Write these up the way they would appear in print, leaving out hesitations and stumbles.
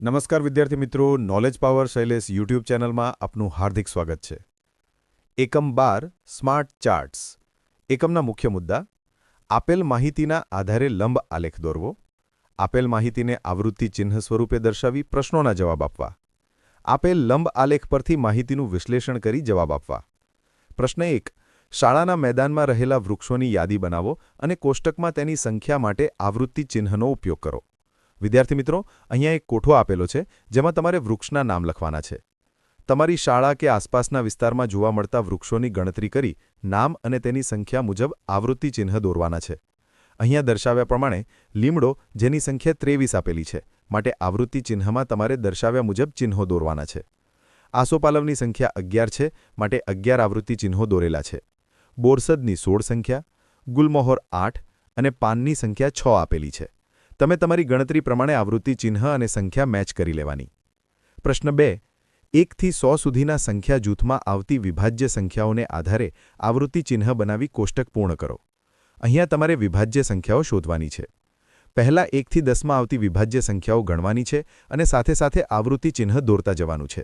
નમસ્કાર વિદ્યાર્થી મિત્રો, નોલેજ પાવર શૈલેષ યુટ્યુબ ચેનલમાં આપનું હાર્દિક સ્વાગત છે. એકમ 12 સ્માર્ટ ચાર્ટ્સ. એકમના મુખ્ય મુદ્દા: આપેલ માહિતીના આધારે લંબ આલેખ દોરવો, આપેલ માહિતીને આવૃત્તિ ચિહ્ન સ્વરૂપે દર્શાવી પ્રશ્નોના જવાબ આપવા, આપેલ લંબ આલેખ પરથી માહિતીનું વિશ્લેષણ કરી જવાબ આપવા. પ્રશ્ન 1. શાળાના મેદાનમાં રહેલા વૃક્ષોની યાદી બનાવો અને કોષ્ટકમાં તેની સંખ્યા માટે આવૃત્તિ ચિહ્નનો ઉપયોગ કરો. વિદ્યાર્થી મિત્રો, અહીંયા એક કોઠો આપેલો છે જેમાં તમારે વૃક્ષના નામ લખવાના છે. તમારી શાળા કે આસપાસના વિસ્તારમાં જોવા મળતા વૃક્ષોની ગણતરી કરી નામ અને તેની સંખ્યા મુજબ આવૃત્તિ ચિહ્ન દોરવાના છે. અહીંયા દર્શાવ્યા પ્રમાણે લીમડો, જેની સંખ્યા 23 આપેલી છે, માટે આવૃત્તિ ચિહ્નમાં તમારે દર્શાવ્યા મુજબ ચિહ્નો દોરવાના છે. આસોપાલવની સંખ્યા 11 છે, માટે 11 આવૃત્તિ ચિહ્નો દોરેલા છે. બોરસદની 16 સંખ્યા, ગુલમોહર 8 અને પાનની સંખ્યા 6 આપેલી છે. તમે તમારી ગણતરી પ્રમાણે આવૃત્તિ ચિહ્ન અને સંખ્યા મેચ કરી લેવાની. પ્રશ્ન 2. 1 થી 100 સુધીના સંખ્યા જૂથમાં આવતી વિભાજ્ય સંખ્યાઓને આધારે આવૃત્તિ ચિહ્ન બનાવી કોષ્ટક પૂર્ણ કરો. અહીંયા તમારે વિભાજ્ય સંખ્યાઓ શોધવાની છે. પહેલા 1 થી 10માં આવતી વિભાજ્ય સંખ્યાઓ ગણવાની છે અને સાથે સાથે આવૃત્તિ ચિહ્ન દોરતા જવાનું છે.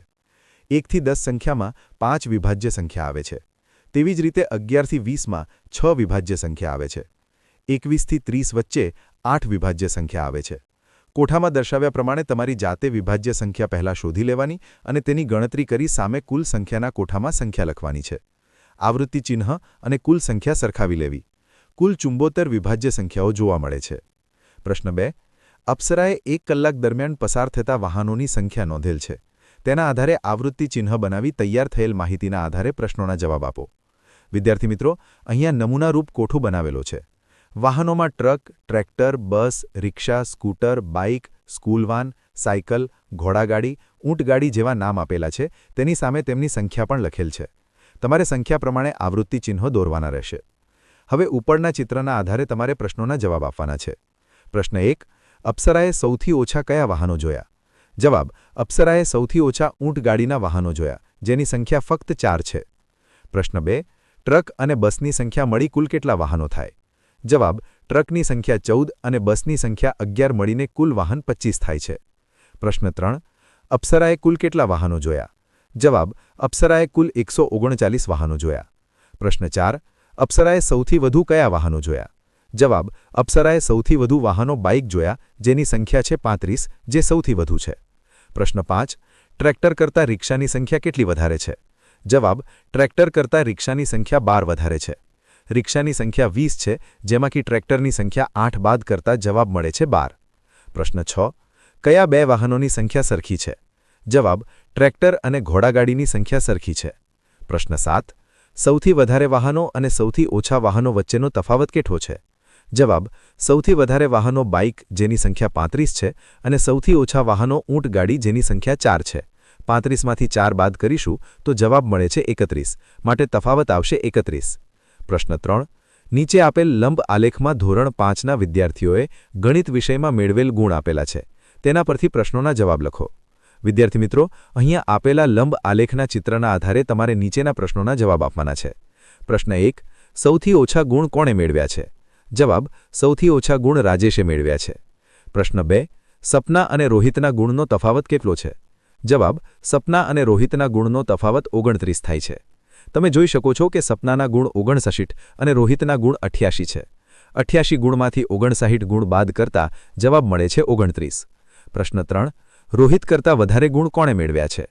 1 થી 10 સંખ્યામાં 5 વિભાજ્ય સંખ્યા આવે છે. તેવી જ રીતે 11 થી 20માં 6 વિભાજ્ય સંખ્યા આવે છે. 21 થી 30 વચ્ચે 8 વિભાજ્ય સંખ્યા આવે છે. કોઠામાં દર્શાવ્યા પ્રમાણે તમારી જાતે વિભાજ્ય સંખ્યા પહેલાં શોધી લેવાની અને તેની ગણતરી કરી સામે કુલ સંખ્યાના કોઠામાં સંખ્યા લખવાની છે. આવૃત્તિ ચિહ્ન અને કુલ સંખ્યા સરખાવી લેવી. કુલ 74 વિભાજ્ય સંખ્યાઓ જોવા મળે છે. પ્રશ્ન 2. અપ્સરાએ 1 કલાક દરમિયાન પસાર થતા વાહનોની સંખ્યા નોંધેલ છે. તેના આધારે આવૃત્તિ ચિહ્ન બનાવી તૈયાર થયેલ માહિતીના આધારે પ્રશ્નોના જવાબ આપો. વિદ્યાર્થી મિત્રો, અહીંયા નમૂનારૂપ કોઠું બનાવેલો છે. વાહનોમાં ટ્રક, ટ્રેક્ટર, બસ, રિક્ષા, scooter, bike, school van, cycle, ઘોડાગાડી, ઊંટગાડી જેવા નામ આપેલા છે. તેની સામે તેમની સંખ્યા પણ લખેલ છે. તમારે સંખ્યા પ્રમાણે આવૃત્તિ ચિહ્નો દોરવાના રહેશે. હવે ઉપરના ચિત્રના આધારે તમારે પ્રશ્નોના જવાબ આપવાના છે. પ્રશ્ન 1. અપ્સરાએ સૌથી ઓછા કયા વાહનો જોયા? જવાબ: અપ્સરાએ સૌથી ઓછા ઊંટગાડીના વાહનો જોયા, જેની સંખ્યા ફક્ત 4 છે. પ્રશ્ન 2. ટ્રક અને બસની સંખ્યા મળી કુલ કેટલા વાહનો થાય? જવાબ: ટ્રકની સંખ્યા 14 અને બસની સંખ્યા 11 મળીને કુલ વાહન 25 થાય છે. પ્રશ્ન 3. અપ્સરાએ કુલ કેટલા વાહનો જોયા? જવાબ: અપ્સરાએ કુલ 139 વાહનો જોયા. પ્રશ્ન 4. અપ્સરાએ સૌથી વધુ કયા વાહનો જોયા? જવાબ: અપ્સરાએ સૌથી વધુ વાહનો બાઇક જોયા, જેની સંખ્યા છે 35, જે સૌથી વધુ છે. પ્રશ્ન 5. ટ્રેક્ટર કરતાં રિક્ષાની સંખ્યા કેટલી વધારે છે? જવાબ: ટ્રેક્ટર કરતાં રિક્ષાની સંખ્યા 12 વધારે છે. રિક્ષાની સંખ્યા 20 છે, જેમાંથી ટ્રેક્ટરની સંખ્યા 8 બાદ કરતા જવાબ મળે છે 12. પ્રશ્ન 6. કયા 2 વાહનોની સંખ્યા સરખી છે? જવાબ: ટ્રેક્ટર અને ઘોડાગાડીની સંખ્યા સરખી છે. પ્રશ્ન 7. સૌથી વધારે વાહનો અને સૌથી ઓછા વાહનો વચ્ચેનો તફાવત કેટલો છે? જવાબ: સૌથી વધારે વાહનો બાઇક, જેની સંખ્યા 35 છે, અને સૌથી ઓછા વાહનો ઊંટગાડી, જેની સંખ્યા 4 છે. 35માંથી 4 બાદ કરીશું તો જવાબ મળે છે 31, માટે તફાવત આવશે 31. પ્રશ્ન 3. નીચે આપેલ લંબ આલેખમાં ધોરણ 5ના વિદ્યાર્થીઓએ ગણિત વિષયમાં મેળવેલ ગુણ આપેલા છે. તેના પરથી પ્રશ્નોના જવાબ લખો. વિદ્યાર્થી મિત્રો, અહીંયા આપેલા લંબ આલેખના ચિત્રના આધારે તમારે નીચેના પ્રશ્નોના જવાબ આપવાના છે. પ્રશ્ન 1. સૌથી ઓછા ગુણ કોણે મેળવ્યા છે? જવાબ: સૌથી ઓછા ગુણ રાજેશે મેળવ્યા છે. પ્રશ્ન 2. સપના અને રોહિતના ગુણનો તફાવત કેટલો છે? જવાબ: સપના અને રોહિતના ગુણનો તફાવત 29 થાય છે. તમે જોઈ શકો છો કે સપનાના ગુણ 59 અને રોહિતના ગુણ 88 છે. 88 ગુણમાંથી 59 ગુણ બાદ કરતા જવાબ મળે છે 29. પ્રશ્ન 3. રોહિત કરતાં વધારે ગુણ કોણે મેળવ્યા છે?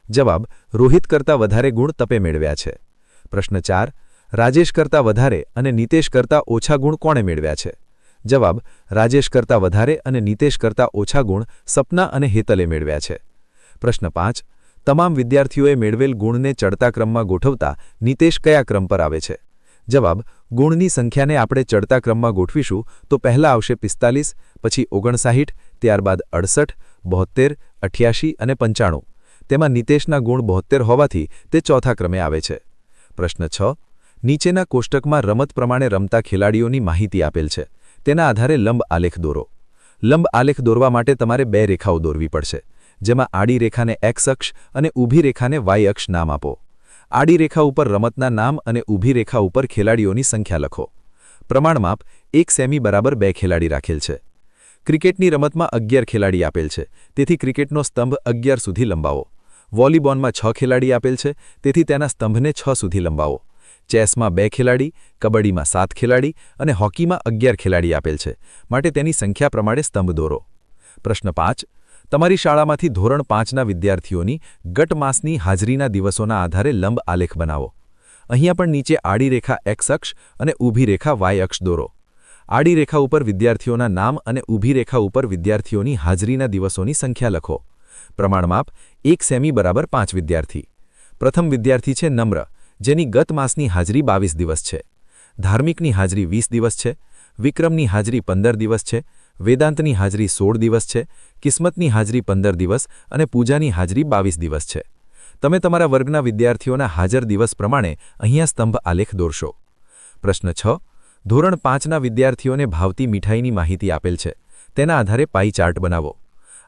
જવાબ: રોહિત કરતાં વધારે ગુણ તપે મેળવ્યા છે. પ્રશ્ન 4. રાજેશ કરતાં વધારે અને નીતેશ કરતાં ઓછા ગુણ કોણે મેળવ્યા છે? જવાબ: રાજેશ કરતાં વધારે અને નીતેશ કરતાં ઓછા ગુણ સપના અને હેતલે મેળવ્યા છે. પ્રશ્ન 5. તમામ વિદ્યાર્થીઓએ મેળવેલ ગુણને ચડતા ક્રમમાં ગોઠવતા નીતેશ કયા ક્રમ પર આવે છે? જવાબ: ગુણની સંખ્યાને આપણે ચડતા ક્રમમાં ગોઠવીશું તો પહેલા આવશે 45, પછી 59, ત્યારબાદ 68, 72, 88 અને 95. તેમાં નીતેશના ગુણ 72 હોવાથી તે ચોથા ક્રમે આવે છે. પ્રશ્ન 6. નીચેના કોષ્ટકમાં રમત પ્રમાણે રમતા ખેલાડીઓની માહિતી આપેલ છે. તેના આધારે લંબ આલેખ દોરો. લંબ આલેખ દોરવા માટે તમારે 2 રેખાઓ દોરવી પડશે, જેમાં આડી રેખાને એક્સ અક્ષ અને ઊભી રેખાને વાય અક્ષ નામ આપો. આડી રેખા ઉપર રમતના નામ અને ઊભી રેખા ઉપર ખેલાડીઓની સંખ્યા લખો. પ્રમાણમાપ 1 સેમી બરાબર 2 ખેલાડી રાખેલ છે. ક્રિકેટની રમતમાં 11 ખેલાડી આપેલ છે, તેથી ક્રિકેટનો સ્તંભ 11 સુધી લંબાવો. વોલીબોલમાં 6 ખેલાડી આપેલ છે, તેથી તેના સ્તંભને 6 સુધી લંબાવો. ચેસમાં 2 ખેલાડી, કબડ્ડીમાં 7 ખેલાડી અને હોકીમાં 11 ખેલાડી આપેલ છે, માટે તેની સંખ્યા પ્રમાણે સ્તંભ દોરો. પ્રશ્ન 5. તમારી શાળામાંથી ધોરણ 5ના વિદ્યાર્થીઓની ગત માસની હાજરીના દિવસોના આધારે લંબ આલેખ બનાવો. અહીંયા પણ નીચે આડી રેખા એક્સ અક્ષ અને ઊભી રેખા વાય અક્ષ દોરો. આડી રેખા ઉપર વિદ્યાર્થીઓના નામ અને ઊભી રેખા ઉપર વિદ્યાર્થીઓની હાજરીના દિવસોની સંખ્યા લખો. પ્રમાણમાપ 1 સેમી બરાબર 5 વિદ્યાર્થી. પ્રથમ વિદ્યાર્થી છે નમ્ર, જેની ગત માસની હાજરી 22 દિવસ છે. ધાર્મિકની હાજરી 20 દિવસ છે. વિક્રમની હાજરી 15 દિવસ છે. વેદાંતની હાજરી 16 દિવસ છે. કિસ્મતની હાજરી 15 દિવસ અને પૂજાની હાજરી 22 દિવસ છે. તમે તમારા વર્ગના વિદ્યાર્થીઓના હાજર દિવસ પ્રમાણે અહીંયા સ્તંભ આલેખ દોરશો. પ્રશ્ન 6. ધોરણ 5ના વિદ્યાર્થીઓને ભાવતી મીઠાઈની માહિતી આપેલ છે. તેના આધારે પાઈ ચાર્ટ બનાવો.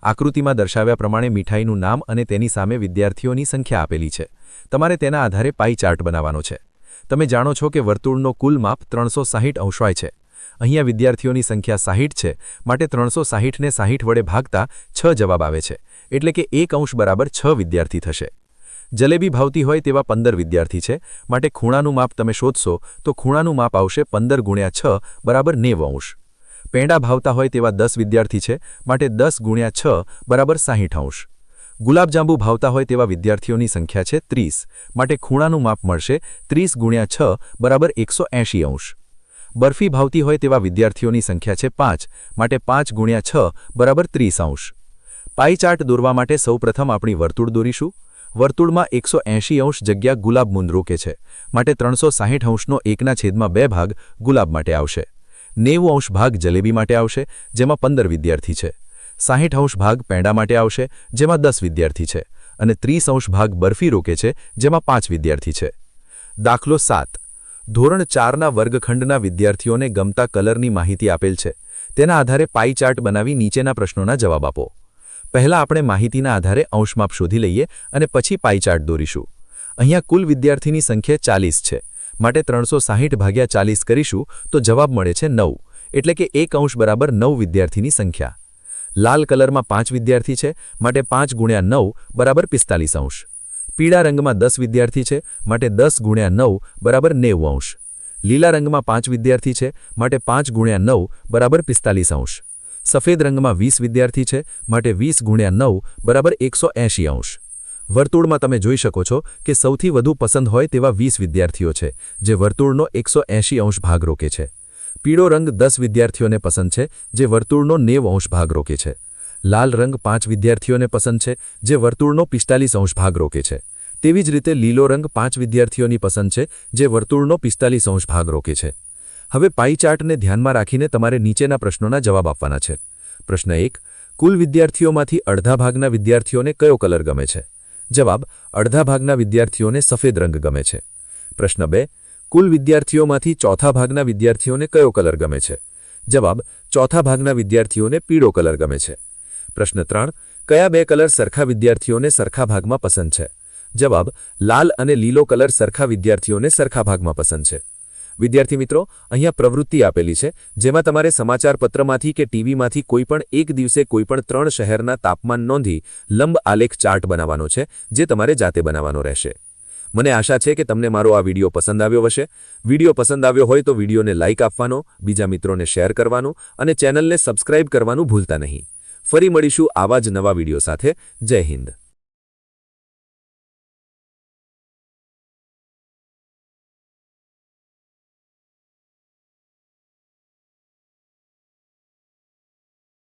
આકૃતિમાં દર્શાવ્યા પ્રમાણે મીઠાઈનું નામ અને તેની સામે વિદ્યાર્થીઓની સંખ્યા આપેલી છે. તમારે તેના આધારે પાઈ ચાર્ટ બનાવવાનો છે. તમે જાણો છો કે વર્તુળનો કુલ માપ 360 અંશ હોય છે. અહીંયા વિદ્યાર્થીઓની સંખ્યા 60 છે, માટે 360ને 60 વડે ભાગતા 6 જવાબ આવે છે, એટલે કે 1 અંશ બરાબર 6 વિદ્યાર્થી થશે. જલેબી ભાવતી હોય તેવા 15 વિદ્યાર્થી છે, માટે ખૂણાનું માપ તમે શોધશો તો ખૂણાનું માપ આવશે 15 × 6 બરાબર 90 અંશ. પેંડા ભાવતા હોય તેવા 10 વિદ્યાર્થી છે, માટે 10 × 6 બરાબર 60 અંશ. ગુલાબજાંબુ ભાવતા હોય તેવા વિદ્યાર્થીઓની સંખ્યા છે 30, માટે ખૂણાનું માપ મળશે 30 × 6 બરાબર 180 અંશ. બરફી ભાવતી હોય તેવા વિદ્યાર્થીઓની સંખ્યા છે 5, માટે 5 × 6 બરાબર 30 અંશ. પાઈ ચાર્ટ દોરવા માટે સૌપ્રથમ આપણી વર્તુળ દોરીશું. વર્તુળમાં 180 અંશ જગ્યા ગુલાબમૂન રોકે છે, માટે 360 અંશનો 1/2 ભાગ ગુલાબ માટે આવશે. 90 અંશ ભાગ જલેબી માટે આવશે, જેમાં 15 વિદ્યાર્થી છે. 60 અંશ ભાગ પેંડા માટે આવશે, જેમાં 10 વિદ્યાર્થી છે, અને 30 અંશ ભાગ બરફી રોકે છે, જેમાં 5 વિદ્યાર્થી છે. દાખલો 7. ધોરણ 4ના વર્ગખંડના વિદ્યાર્થીઓને ગમતા કલરની માહિતી આપેલ છે. તેના આધારે પાઈ ચાર્ટ બનાવી નીચેના પ્રશ્નોના જવાબ આપો. પહેલા આપણે માહિતીના આધારે અંશમાપ શોધી લઈએ અને પછી પાઈ ચાર્ટ દોરીશું. અહીંયા કુલ વિદ્યાર્થીની સંખ્યા 40 છે, માટે 360 ભાગ્યા 40 કરીશું તો જવાબ મળે છે 9, એટલે કે 1 અંશ બરાબર 9 વિદ્યાર્થીની સંખ્યા. લાલ કલરમાં 5 વિદ્યાર્થી છે, માટે 5 × 9 બરાબર 45 અંશ. પીળા રંગમાં 10 વિદ્યાર્થી છે, માટે 10 × 9 બરાબર 90 અંશ. લીલા રંગમાં 5 વિદ્યાર્થી છે, માટે 5 × 9 બરાબર 45 અંશ. સફેદ રંગમાં 20 વિદ્યાર્થી છે, માટે 20 × 9 બરાબર 180 અંશ. વર્તુળમાં તમે જોઈ શકો છો કે સૌથી વધુ પસંદ હોય તેવા 20 વિદ્યાર્થીઓ છે, જે વર્તુળનો 180 અંશ ભાગ રોકે છે. પીળો રંગ 10 વિદ્યાર્થીઓને પસંદ છે, જે વર્તુળનો 90 અંશ ભાગ રોકે છે. લાલ રંગ 5 વિદ્યાર્થીઓને પસંદ છે, જે વર્તુળનો 45 અંશ ભાગ રોકે છે. તેવી જ રીતે લીલો રંગ 5 વિદ્યાર્થીઓની પસંદ છે, જે વર્તુળનો 45 અંશ ભાગ રોકે છે. હવે પાઈ ચાર્ટને ધ્યાનમાં રાખીને તમારે નીચેના પ્રશ્નોના જવાબ આપવાના છે. પ્રશ્ન 1. કુલ વિદ્યાર્થીઓમાંથી અડધા ભાગના વિદ્યાર્થીઓને કયો કલર ગમે છે? જવાબ: અડધા ભાગના વિદ્યાર્થીઓને સફેદ રંગ ગમે છે. પ્રશ્ન 2. કુલ વિદ્યાર્થીઓમાંથી ચોથા ભાગના વિદ્યાર્થીઓને કયો કલર ગમે છે? જવાબ: ચોથા ભાગના વિદ્યાર્થીઓને પીળો કલર ગમે છે. પ્રશ્ન 3. કયા 2 કલર સરખા વિદ્યાર્થીઓને સરખા ભાગમાં પસંદ છે? જવાબ: લાલ અને લીલો કલર સરખા વિદ્યાર્થીઓને સરખા ભાગમાં પસંદ છે. વિદ્યાર્થી મિત્રો, અહીંયા પ્રવૃત્તિ આપેલી છે, જેમાં તમારે સમાચાર પત્રમાંથી કે ટીવીમાંથી કોઈપણ એક દિવસે કોઈપણ 3 શહેરના તાપમાન નોંધી લંબ આલેખ ચાર્ટ બનાવવાનો છે, જે તમારે જાતે બનાવવાનો રહેશે. મને આશા છે કે તમને મારો આ વિડીયો પસંદ આવ્યો હશે. વિડીયો પસંદ આવ્યો હોય તો વિડીયોને લાઇક આપવાનો, બીજા મિત્રોને શેર કરવાનું અને ચેનલને સબસ્ક્રાઇબ કરવાનું ભૂલતા નહીં. ફરી મળીશું આવા જ નવા વિડીયો સાથે. જય હિન્દ.